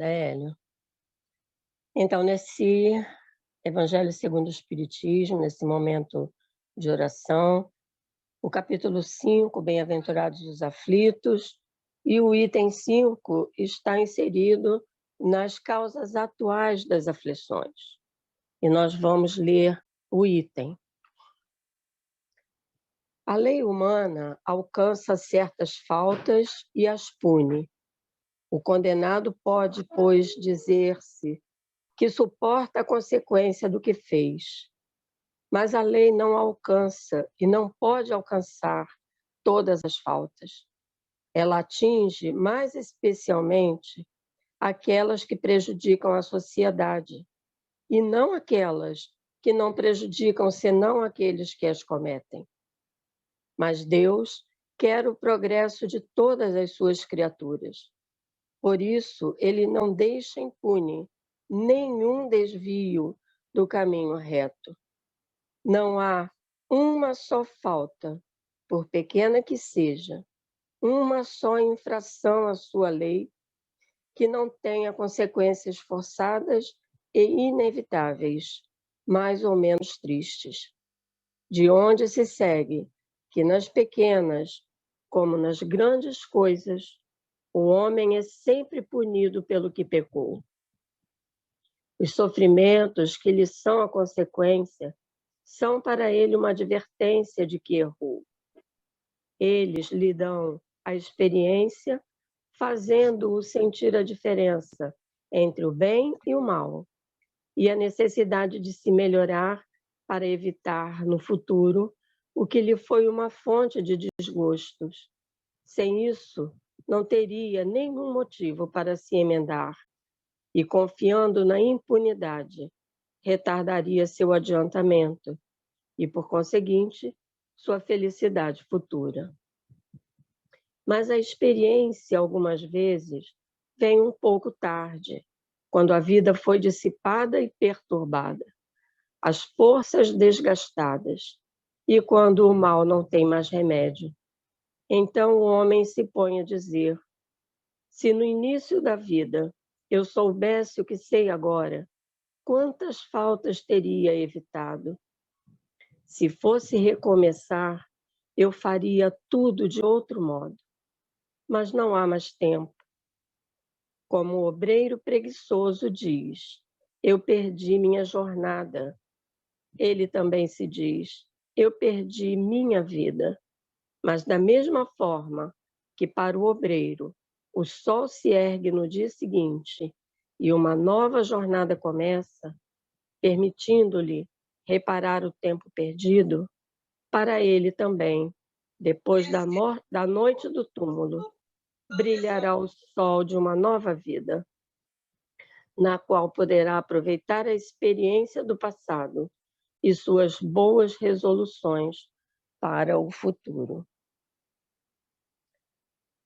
Hélio. Então, nesse Evangelho segundo o Espiritismo, nesse momento de oração, o capítulo 5, Bem-aventurados os aflitos, e o item 5 está inserido nas causas atuais das aflições. E nós vamos ler o item. A lei humana alcança certas faltas e as pune. O condenado pode, pois, dizer-se que suporta a consequência do que fez. Mas a lei não alcança e não pode alcançar todas as faltas. Ela atinge mais especialmente aquelas que prejudicam a sociedade, e não aquelas que não prejudicam senão aqueles que as cometem. Mas Deus quer o progresso de todas as suas criaturas. Por isso, ele não deixa impune nenhum desvio do caminho reto. Não há uma só falta, por pequena que seja, uma só infração à sua lei, que não tenha consequências forçadas e inevitáveis, mais ou menos tristes. De onde se segue que nas pequenas, como nas grandes coisas, o homem é sempre punido pelo que pecou. Os sofrimentos que lhe são a consequência são para ele uma advertência de que errou. Eles lhe dão a experiência, fazendo-o sentir a diferença entre o bem e o mal, e a necessidade de se melhorar para evitar, no futuro, o que lhe foi uma fonte de desgostos. Sem isso, não teria nenhum motivo para se emendar, e confiando na impunidade, retardaria seu adiantamento e, por conseguinte, sua felicidade futura. Mas a experiência, algumas vezes, vem um pouco tarde, quando a vida foi dissipada e perturbada, as forças desgastadas, e quando o mal não tem mais remédio. Então o homem se põe a dizer: se no início da vida eu soubesse o que sei agora, quantas faltas teria evitado? Se fosse recomeçar, eu faria tudo de outro modo. Mas não há mais tempo. Como o obreiro preguiçoso diz: eu perdi minha jornada. Ele também se diz: eu perdi minha vida. Mas da mesma forma que para o obreiro o sol se ergue no dia seguinte e uma nova jornada começa, permitindo-lhe reparar o tempo perdido, para ele também, depois da noite do túmulo, brilhará o sol de uma nova vida, na qual poderá aproveitar a experiência do passado e suas boas resoluções para o futuro.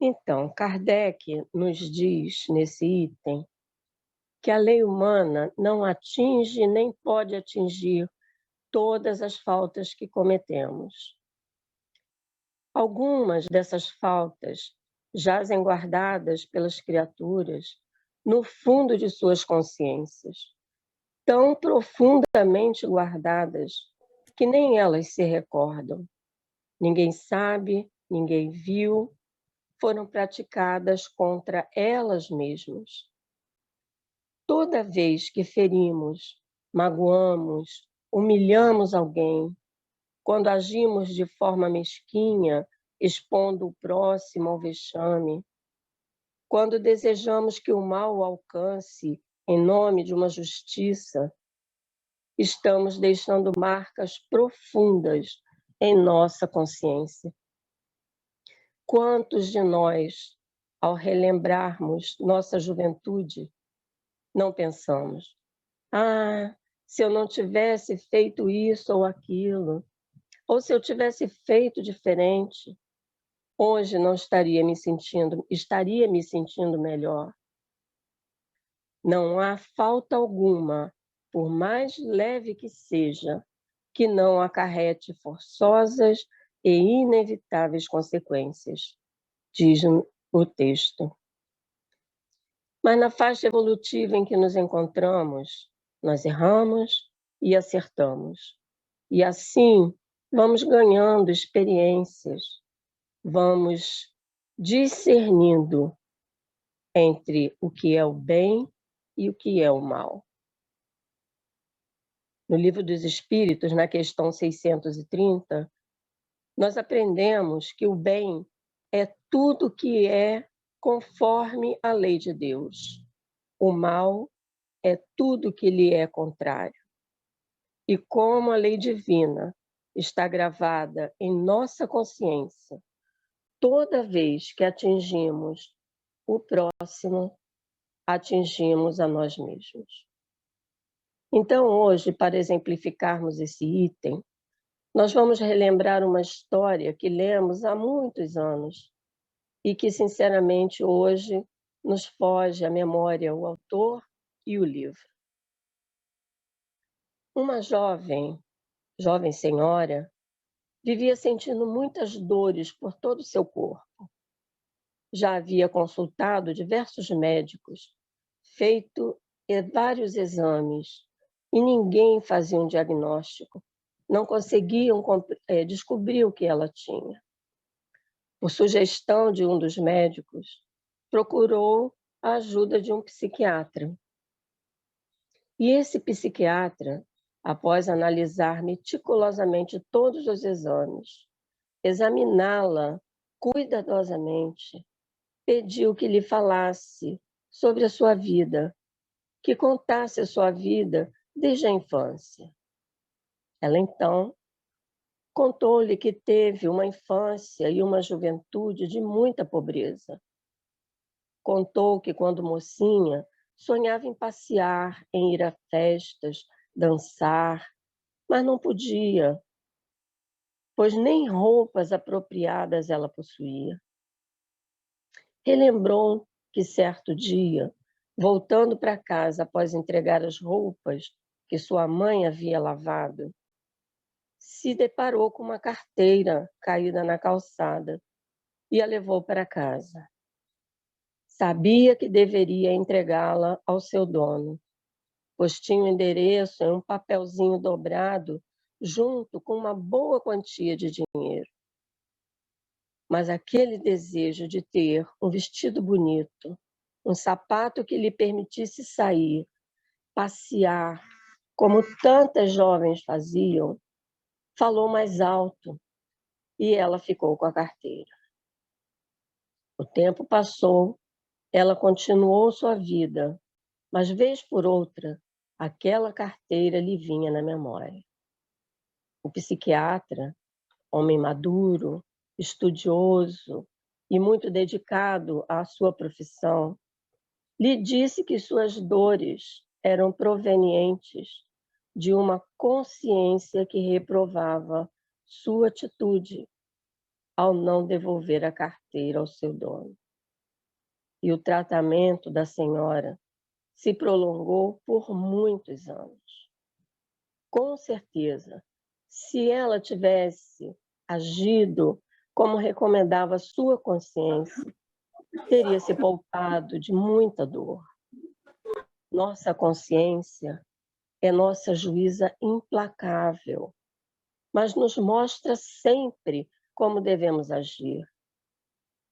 Então, Kardec nos diz nesse item que a lei humana não atinge nem pode atingir todas as faltas que cometemos. Algumas dessas faltas jazem guardadas pelas criaturas no fundo de suas consciências, tão profundamente guardadas que nem elas se recordam. Ninguém sabe, ninguém viu, foram praticadas contra elas mesmas. Toda vez que ferimos, magoamos, humilhamos alguém, quando agimos de forma mesquinha, expondo o próximo ao vexame, quando desejamos que o mal o alcance em nome de uma justiça, estamos deixando marcas profundas em nossa consciência. Quantos de nós, ao relembrarmos nossa juventude, não pensamos: ah, se eu não tivesse feito isso ou aquilo, ou se eu tivesse feito diferente, hoje não estaria me sentindo melhor. Não há falta alguma, por mais leve que seja, que não acarrete forçosas e inevitáveis consequências, diz o texto. Mas na faixa evolutiva em que nos encontramos, nós erramos e acertamos. E assim vamos ganhando experiências, vamos discernindo entre o que é o bem e o que é o mal. No Livro dos Espíritos, na questão 630, nós aprendemos que o bem é tudo que é conforme a lei de Deus. O mal é tudo que lhe é contrário. E como a lei divina está gravada em nossa consciência, toda vez que atingimos o próximo, atingimos a nós mesmos. Então, hoje, para exemplificarmos esse item, nós vamos relembrar uma história que lemos há muitos anos e que, sinceramente, hoje nos foge à memória o autor e o livro. Uma jovem senhora, vivia sentindo muitas dores por todo o seu corpo. Já havia consultado diversos médicos, feito vários exames, e ninguém fazia um diagnóstico. Não conseguiam descobrir o que ela tinha. Por sugestão de um dos médicos, procurou a ajuda de um psiquiatra. E esse psiquiatra, após analisar meticulosamente todos os exames, examiná-la cuidadosamente, pediu que lhe falasse sobre a sua vida, que contasse a sua vida desde a infância. Ela, então, contou-lhe que teve uma infância e uma juventude de muita pobreza. Contou que, quando mocinha, sonhava em passear, em ir a festas, dançar, mas não podia, pois nem roupas apropriadas ela possuía. Relembrou que, certo dia, voltando para casa após entregar as roupas que sua mãe havia lavado, se deparou com uma carteira caída na calçada e a levou para casa. Sabia que deveria entregá-la ao seu dono, pois tinha o endereço em um papelzinho dobrado junto com uma boa quantia de dinheiro. Mas aquele desejo de ter um vestido bonito, um sapato que lhe permitisse sair, passear, como tantas jovens faziam, falou mais alto e ela ficou com a carteira. O tempo passou, ela continuou sua vida, mas vez por outra, aquela carteira lhe vinha na memória. O psiquiatra, homem maduro, estudioso e muito dedicado à sua profissão, lhe disse que suas dores eram provenientes de uma consciência que reprovava sua atitude ao não devolver a carteira ao seu dono. E o tratamento da senhora se prolongou por muitos anos. Com certeza, se ela tivesse agido como recomendava sua consciência, teria se poupado de muita dor. Nossa consciência é nossa juíza implacável, mas nos mostra sempre como devemos agir.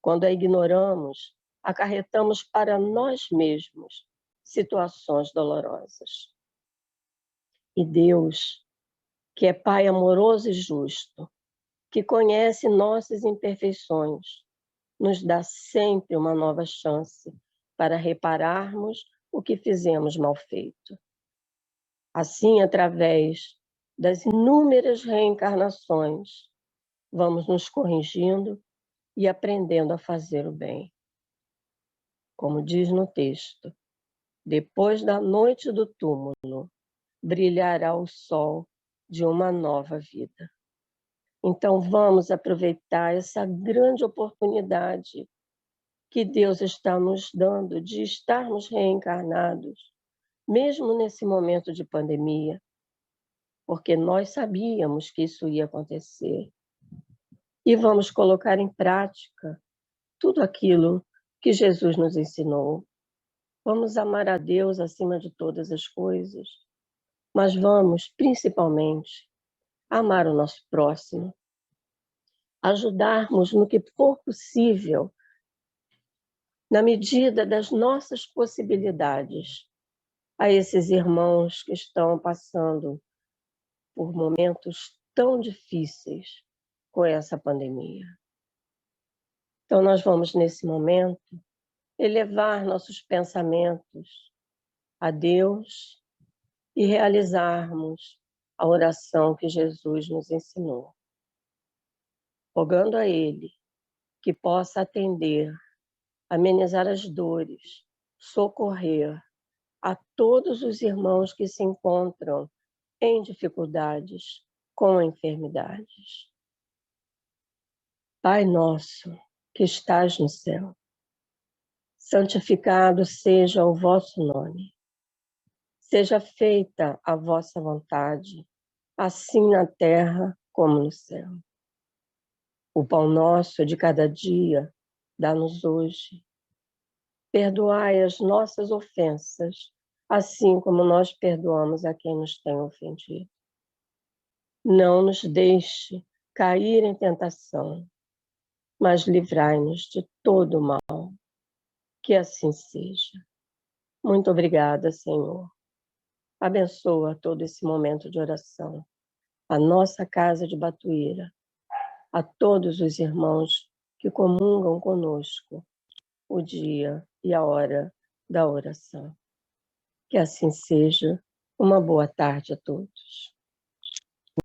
Quando a ignoramos, acarretamos para nós mesmos situações dolorosas. E Deus, que é Pai amoroso e justo, que conhece nossas imperfeições, nos dá sempre uma nova chance para repararmos o que fizemos mal feito. Assim, através das inúmeras reencarnações, vamos nos corrigindo e aprendendo a fazer o bem. Como diz no texto, depois da noite do túmulo, brilhará o sol de uma nova vida. Então, vamos aproveitar essa grande oportunidade que Deus está nos dando de estarmos reencarnados, mesmo nesse momento de pandemia, porque nós sabíamos que isso ia acontecer. E vamos colocar em prática tudo aquilo que Jesus nos ensinou. Vamos amar a Deus acima de todas as coisas, mas vamos, principalmente, amar o nosso próximo, ajudarmos no que for possível, na medida das nossas possibilidades, a esses irmãos que estão passando por momentos tão difíceis com essa pandemia. Então, nós vamos, nesse momento, elevar nossos pensamentos a Deus e realizarmos a oração que Jesus nos ensinou, rogando a Ele que possa atender, amenizar as dores, socorrer a todos os irmãos que se encontram em dificuldades com enfermidades. Pai nosso, que estás no céu, santificado seja o vosso nome. Seja feita a vossa vontade, assim na terra como no céu. O pão nosso de cada dia, dá-nos hoje. Perdoai as nossas ofensas, assim como nós perdoamos a quem nos tem ofendido. Não nos deixe cair em tentação, mas livrai-nos de todo o mal. Que assim seja. Muito obrigada, Senhor. Abençoa todo esse momento de oração, a nossa casa de Batuíra, a todos os irmãos que comungam conosco o dia e a hora da oração. Que assim seja. Uma boa tarde a todos.